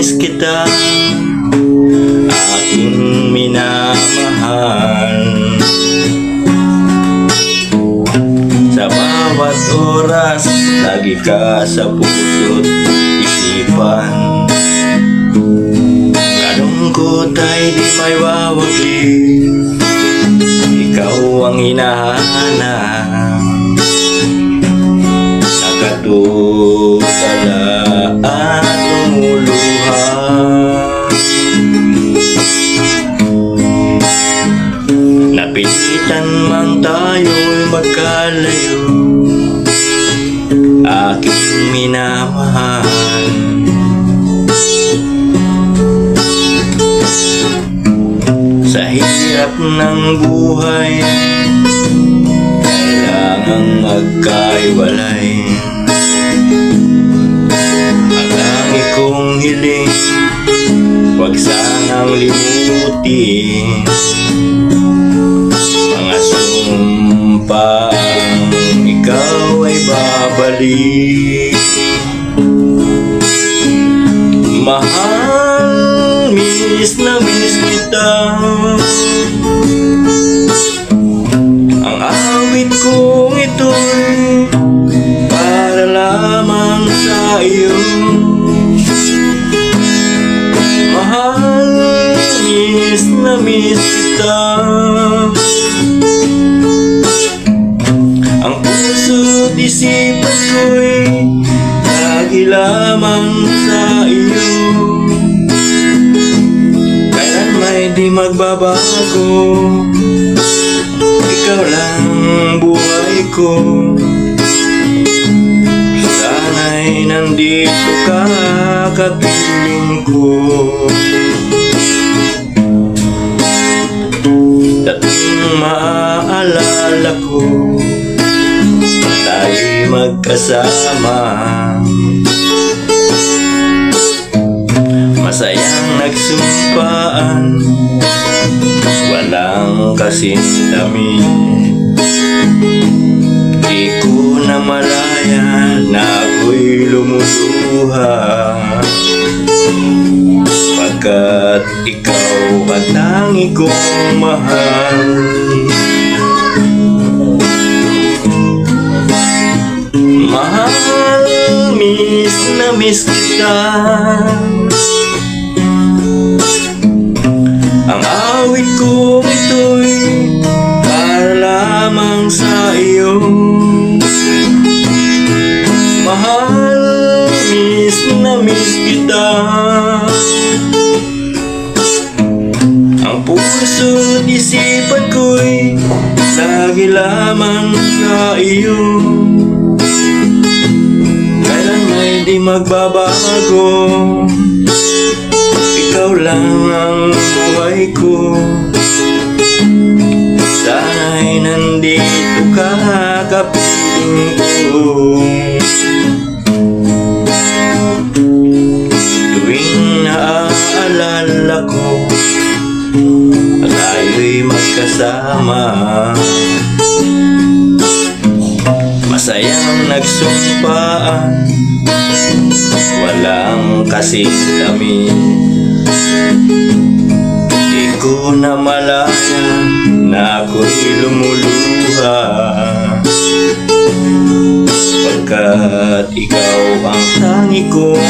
miss kita, aking minamahal. Sa bawat oras, lagi ka sa puso't isipan. Kalungkot ay di may wawagi, ikaw ang hinahanap. Nakatutala at tumuluha, napilitan man tayo'y magkalayo, aking minamahal. Sa hirap ng buhay, kailangang magkaiwalay. Ang langit kong hiling, huwag sanang limutin mga sumpang ikaw ay babalik. Mahal, miss na miss kita. Ang awit kong ito'y para lamang sa iyo. Mahal, miss na miss kita. Ang puso't isipan ko'y lagi lamang sa iyo. Kailan may di magbabago, ikaw lang buhay ko. Sana'y nandito ka, kapiling ko. Dating maaalala ko, tayo'y magkasama. Masayang nagsumpaan, walang kasindami. Di ko na malaya na ako'y lumuluha, pagkat ikaw ang tangi kong mahal. Mahal, miss na miss kita. Ang awit kong ito'y para lamang sa iyo. Mahal, miss na miss kita. Ang puso't isipan ko'y lagi lamang sa iyo. Kailan may di magbabago, ikaw lang ang buhay ko. Sana'y nandito ka, kapiling ko. Tuwing naaalala ko, tayo'y magkasama. Masayang nagsumpaan, walang kasindami. Di ko na malaya na ako'y lumuluha, pagkat ikaw ang tangi kong